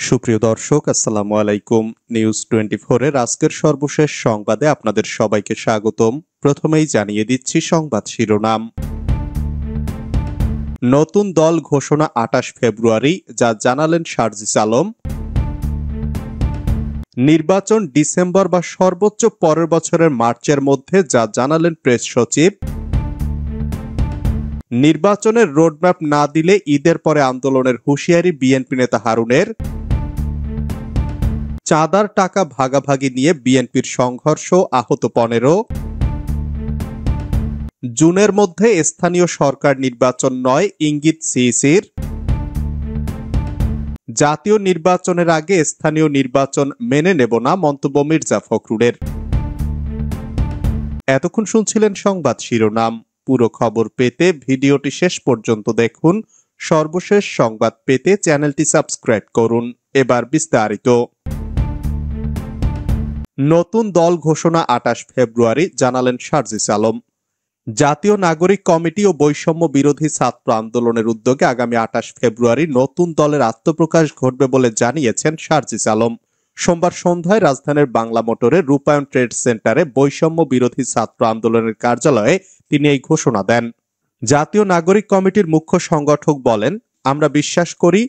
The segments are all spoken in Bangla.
সুপ্রিয় দর্শক, আসসালামু আলাইকুম। নিউজ 24 এর আজকের সর্বশেষ সংবাদে আপনাদের সবাইকে স্বাগতম। প্রথমেই জানিয়ে দিচ্ছি সংবাদ শিরোনাম। নতুন দল ঘোষণা 28 ফেব্রুয়ারি, যা জানালেন সার্জিস আলম। নির্বাচন ডিসেম্বর বা সর্বোচ্চ পরের বছরের মার্চের মধ্যে, যা জানালেন প্রেস সচিব। নির্বাচনের রোডম্যাপ না দিলে ঈদের পরে আন্দোলনের হুঁশিয়ারি বিএনপি নেতা হারুনের। চাঁদার টাকা ভাগাভাগি নিয়ে বিএনপির সংঘর্ষ, আহত 15। জুনের মধ্যে স্থানীয় সরকার নির্বাচন নয়, ইঙ্গিত সিইসির। জাতীয় নির্বাচনের আগে স্থানীয় নির্বাচন মেনে নেব না, মন্তব্য মির্জা ফখরুলের। এতক্ষণ শুনছিলেন সংবাদ শিরোনাম। পুরো খবর পেতে ভিডিওটি শেষ পর্যন্ত দেখুন। সর্বশেষ সংবাদ পেতে চ্যানেলটি সাবস্ক্রাইব করুন। এবার বিস্তারিত। নতুন দল ঘোষণা 28 ফেব্রুয়ারি, জানালেন সার্জিস আলম। জাতীয় নাগরিক কমিটি ও বৈষম্য বিরোধী ছাত্র আন্দোলনের উদ্যোগে আগামী 28 ফেব্রুয়ারি নতুন দলের আত্মপ্রকাশ ঘটবে বলে জানিয়েছেন সার্জিস আলম। সোমবার সন্ধ্যায় রাজধানীর বাংলা মোটরে রূপায়ণ ট্রেড সেন্টারে বৈষম্য বিরোধী ছাত্র আন্দোলনের কার্যালয়ে তিনি এই ঘোষণা দেন। জাতীয় নাগরিক কমিটির মুখ্য সংগঠক বলেন, আমরা বিশ্বাস করি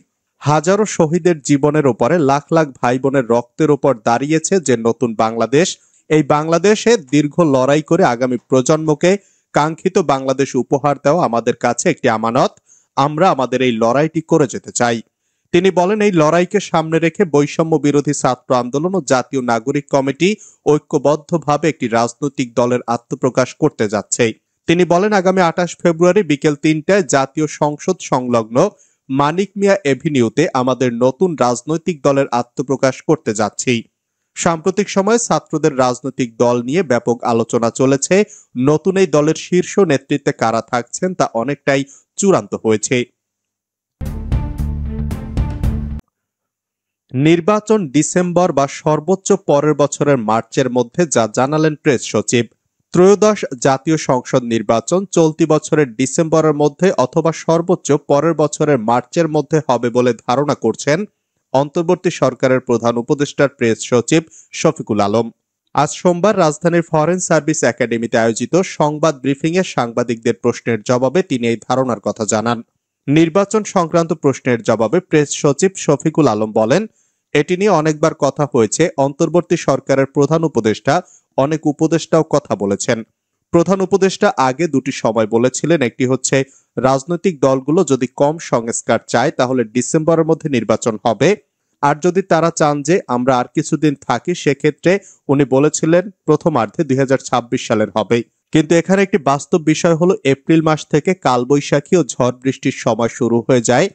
হাজারো শহীদের জীবনের ওপরে লাখ লাখ ভাই বোনের রক্তের ওপর দাঁড়িয়েছে যে নতুন বাংলাদেশ। এই বাংলাদেশে দীর্ঘ লড়াই করে আগামী প্রজন্মকে কাঙ্ক্ষিত বাংলাদেশ উপহার দেওয়া আমাদের কাছে একটি আমানত। আমরা আমাদের এই লড়াইটি করে যেতে চাই। তিনি বলেন, এই লড়াইকে সামনে রেখে বৈষম্য বিরোধী ছাত্র আন্দোলন ও জাতীয় নাগরিক কমিটি ঐক্যবদ্ধভাবে একটি রাজনৈতিক দলের আত্মপ্রকাশ করতে যাচ্ছে। তিনি বলেন, আগামী 28 ফেব্রুয়ারি বিকেল 3টায় জাতীয় সংসদ সংলগ্ন মানিক মিয়া এভিনিউতে আমাদের নতুন রাজনৈতিক দলের আত্মপ্রকাশ করতে যাচ্ছি। সাম্প্রতিক সময়ে ছাত্রদের রাজনৈতিক দল নিয়ে ব্যাপক আলোচনা চলেছে। নতুন এই দলের শীর্ষ নেতৃত্বে কারা থাকছেন তা অনেকটাই চূড়ান্ত হয়েছে। নির্বাচন ডিসেম্বর বা সর্বোচ্চ পরের বছরের মার্চের মধ্যে, যা জানালেন প্রেস সচিব। ত্রয়োদশ জাতীয় সংসদ নির্বাচন চলতি বছরের ডিসেম্বরের মধ্যে অথবা সর্বোচ্চ পরের বছরের মার্চের মধ্যে হবে বলে ধারণা করছেন অন্তর্বর্তী সরকারের প্রধান উপদেষ্টার প্রেস সচিব শফিকুল আলম। আজ সোমবার রাজধানীর ফরেন সার্ভিস একাডেমিতে আয়োজিত সংবাদ ব্রিফিংয়ে সাংবাদিকদের প্রশ্নের জবাবে তিনি এই ধারণার কথা জানান। নির্বাচন সংক্রান্ত প্রশ্নের জবাবে প্রেস সচিব শফিকুল আলম বলেন, এটি নিয়ে অনেকবার কথা হয়েছে। অন্তর্বর্তী সরকারের প্রধান উপদেষ্টা অনেক উপদেষ্টাও কথা বলেছেন। প্রধান উপদেষ্টা আগে দুটি সময় বলেছিলেন, একটি হচ্ছে রাজনৈতিক দলগুলো যদি কম সংস্কার চায় তাহলে ডিসেম্বরের মধ্যে নির্বাচন হবে, আর যদি তারা চান যে আমরা আর কিছুদিন থাকি সেক্ষেত্রে উনি বলেছিলেন প্রথমার্ধে 2026 সালের হবে। কিন্তু এখানে একটি বাস্তব বিষয় হলো এপ্রিল মাস থেকে কালবৈশাখী ও ঝড় বৃষ্টির সময় শুরু হয়ে যায়।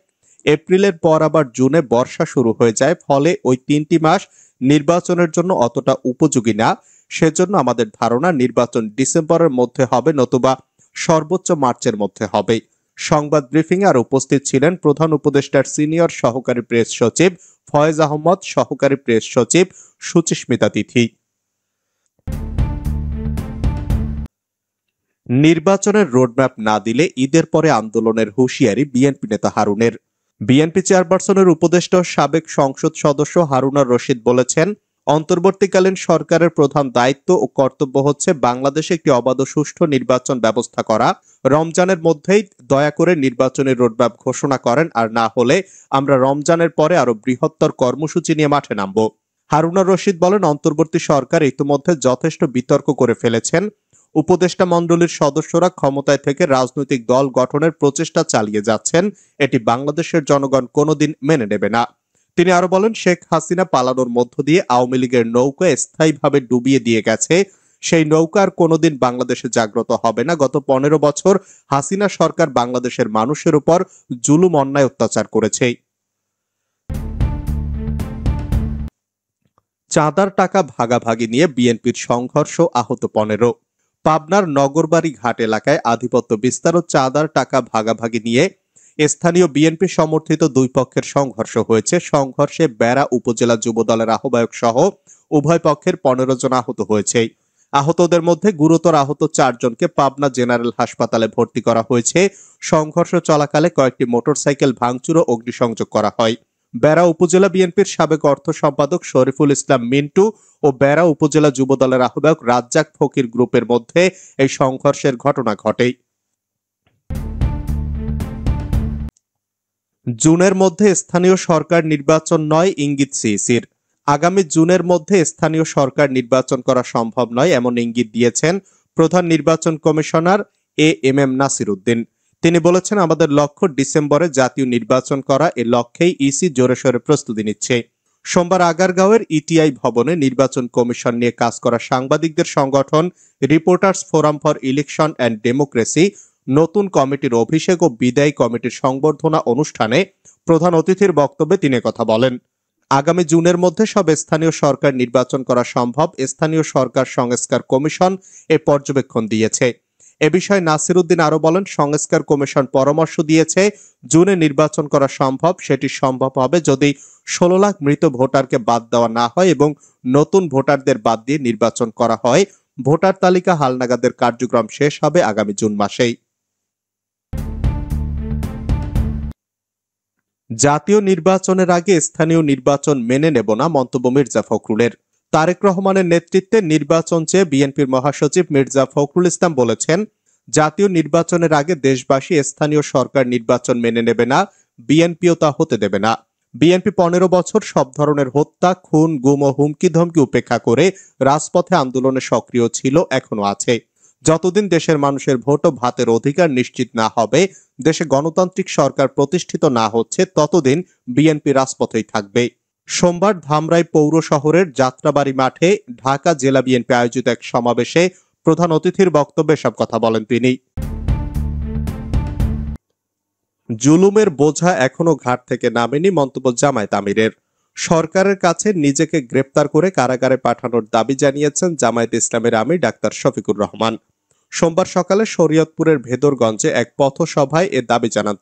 এপ্রিলের পর আবার জুনে বর্ষা শুরু হয়ে যায়, ফলে ওই 3টি মাস নির্বাচনের জন্য অতটা উপযোগী না। সেজন্য আমাদের ধারণা নির্বাচন ডিসেম্বরের মধ্যে হবে, নতুবা সর্বোচ্চ মার্চের মধ্যে হবে। সংবাদ ব্রিফিং আর উপস্থিত ছিলেন প্রধান উপদেষ্টার সিনিয়র সহকারী প্রেস সচিব ফয়েজ আহমদ, সহকারী প্রেস সচিব সুচিস্মিতা তিথি। নির্বাচনের রোডম্যাপ না দিলে ঈদের পরে আন্দোলনের হুঁশিয়ারি বিএনপি নেতা হারুনের। বিএনপি চেয়ারপারসনের উপদেষ্টা সাবেক সংসদ সদস্য হারুনার রশিদ বলেছেন, অন্তর্বর্তীকালীন সরকারের প্রধান দায়িত্ব ও কর্তব্য হচ্ছে বাংলাদেশে একটি অবাধ ও সুষ্ঠু নির্বাচন ব্যবস্থা করা। রমজানের মধ্যেই দয়া করে নির্বাচনের রোডম্যাপ ঘোষণা করেন, আর না হলে আমরা রমজানের পরে আরো বৃহত্তর কর্মসূচি নিয়ে মাঠে নামব। হারুনার রশিদ বলেন, অন্তর্বর্তী সরকার ইতিমধ্যে যথেষ্ট বিতর্ক করে ফেলেছেন। উপদেষ্টা মণ্ডলীর সদস্যরা ক্ষমতায় থেকে রাজনৈতিক দল গঠনের প্রচেষ্টা চালিয়ে যাচ্ছেন। এটি বাংলাদেশের জনগণ কোনোদিন মেনে নেবে না। তিনি আরো বলেন, শেখ হাসিনা পালানোর মধ্য দিয়ে আওয়ামী লীগের নৌকা স্থায়ীভাবে ডুবিয়ে দিয়ে গেছে। সেই নৌকা আর কোনোদিন বাংলাদেশে জাগ্রত হবে না। গত 15 বছর হাসিনা সরকার বাংলাদেশের মানুষের উপর জুলুম অন্যায় অত্যাচার করেছে। চাঁদার টাকা ভাগাভাগি নিয়ে বিএনপির সংঘর্ষ, আহত 15। পাবনার নগরবাড়ি ঘাট এলাকায় আধিপত্য বিস্তার ও চাঁদার টাকা ভাগাভাগি নিয়ে স্থানীয় বিএনপি সমর্থিত দুই পক্ষের সংঘর্ষ হয়েছে। সংঘর্ষে বেড়া উপজেলা যুবদলের আহ্বায়ক সহ উভয় পক্ষের 15 জন আহত হয়েছে। আহতদের মধ্যে গুরুতর আহত 4 জনকে পাবনা জেনারেল হাসপাতালে ভর্তি করা হয়েছে। সংঘর্ষ চলাকালে কয়েকটি মোটরসাইকেল ভাঙচুর ও অগ্নিসংযোগ করা হয়। বেড়া উপজেলা বিএনপির সাবেক অর্থ সম্পাদক শরীফুল ইসলাম মিন্টু ও বেড়া উপজেলা যুবদলের আহ্বায়ক রাজ্জাক ফকির গ্রুপের মধ্যে এই সংঘর্ষের ঘটনা ঘটে। জুনের মধ্যে স্থানীয় সরকার নির্বাচন নয় ইঙ্গিত সিইসির। আগামী জুনের মধ্যে স্থানীয় সরকার নির্বাচন করা সম্ভব নয় এমন ইঙ্গিত দিয়েছেন প্রধান নির্বাচন কমিশনার এএমএম নাসির উদ্দিন। তিনি বলেছেন, আমাদের লক্ষ্য ডিসেম্বরে জাতীয় নির্বাচন করা। এ লক্ষ্যেই ইসি জোরে সোরে প্রস্তুতি নিচ্ছে। সোমবার আগারগাঁওয়ের ইটিআই ভবনে নির্বাচন কমিশন নিয়ে কাজ করা সাংবাদিকদের সংগঠন reporters forum for election and democracy নতুন কমিটির অভিষেক ও বিদায়ী কমিটির সংবর্ধনা অনুষ্ঠানে প্রধান অতিথির বক্তব্যে তিনি কথা বলেন। আগামী জুনের মধ্যে সব স্থানীয় সরকার নির্বাচন করা সম্ভব। স্থানীয় সরকার সংস্কার কমিশন এ পর্যবেক্ষণ দিয়েছে। এ বিষয়ে নাসির উদ্দিন আরো বলেন, সংস্কার কমিশন পরামর্শ দিয়েছে জুনে নির্বাচন করা সম্ভব। সেটি সম্ভব হবে যদি 16 লাখ মৃত ভোটারকে বাদ দেওয়া না হয় এবং নতুন ভোটারদের বাদ দিয়ে নির্বাচন করা হয়। ভোটার তালিকা হালনাগাদের কার্যক্রম শেষ হবে আগামী জুন মাসেই। জাতীয় নির্বাচনের আগে স্থানীয় নির্বাচন মেনে নেব না মন্তব্য মির্জা ফখরুলের। তারেক রহমানের নেতৃত্বে নির্বাচন চেয়ে বিএনপির মহাসচিব মির্জা ফখরুল ইসলাম বলেছেন, জাতীয় নির্বাচনের আগে দেশবাসী স্থানীয় সরকার নির্বাচন মেনে নেবে না, বিএনপিও তা হতে দেবে না। বিএনপি 15 বছর সব ধরনের হত্যা, খুন, গুম ও হুমকি ধমকি উপেক্ষা করে রাজপথে আন্দোলনে সক্রিয় ছিল, এখনো আছে। যতদিন দেশের মানুষের ভোট ও ভাতের অধিকার নিশ্চিত না হবে, দেশে গণতান্ত্রিক সরকার প্রতিষ্ঠিত না হচ্ছে, ততদিন বিএনপি রাজপথেই থাকবে। সোমবার ধামরাই পৌর শহরের যাত্রাবাড়ি মাঠে ঢাকা জেলা বিএনপি আয়োজিত এক সমাবেশে প্রধান অতিথির বক্তব্যে সব কথা বলেন তিনি। জুলুমের বোঝা এখনো ঘাট থেকে নামেনি মন্তব্য জামায়াত আমিরের। সরকারের কাছে নিজেকে গ্রেপ্তার করে কারাগারে পাঠানোর দাবি জানিয়েছেন জামায়াত ইসলামের আমির ডাক্তার শফিকুর রহমান। সোমবার সকালে শরীয়তপুরের ভেদরগঞ্জে এক পথসভায় এ দাবি জানান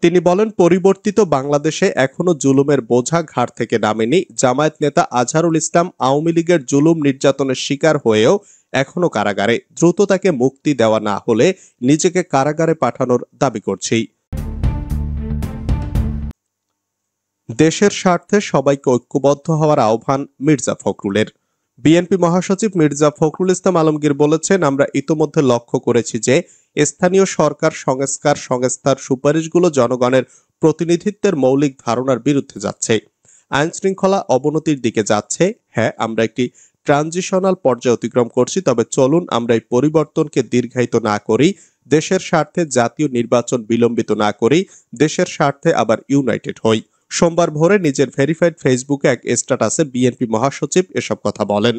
তিনি বলেন, পরিবর্তিত বাংলাদেশে এখনো জুলুমের বোঝা ঘাট থেকে নামেনি। জামায়াত নেতা আজহারুল ইসলাম আওয়ামী লীগের জুলুম নির্যাতনের শিকার হয়েও এখনো কারাগারে। দ্রুত তাকে মুক্তি দেওয়া না হলে নিজেকে কারাগারে পাঠানোর দাবি করছি। দেশের স্বার্থে সবাইকে ঐক্যবদ্ধ হওয়ার আহ্বান মির্জা ফখরুলের। বিএনপি মহাসচিব মির্জা ফখরুল ইসলাম আলমগীর বলেছেন, আমরা ইতোমধ্যে লক্ষ্য করেছি যে স্থানীয় সরকার সংস্কার সংস্থার সুপারিশগুলো জনগণের প্রতিনিধিত্বের মৌলিক ধারণার বিরুদ্ধে যাচ্ছে, আইন শৃঙ্খলা অবনতির দিকে যাচ্ছে। হ্যাঁ, আমরা একটি ট্রানজিশনাল পর্যায়ে অতিক্রম করছি, তবে চলুন আমরা এই পরিবর্তনকে দীর্ঘায়িত না করি, দেশের স্বার্থে জাতীয় নির্বাচন বিলম্বিত না করি, দেশের স্বার্থে আবার ইউনাইটেড হই। সোমবার ভোরে নিজের ভেরিফাইড ফেসবুকে এক স্ট্যাটাসে বিএনপি মহাসচিব এসব কথা বলেন।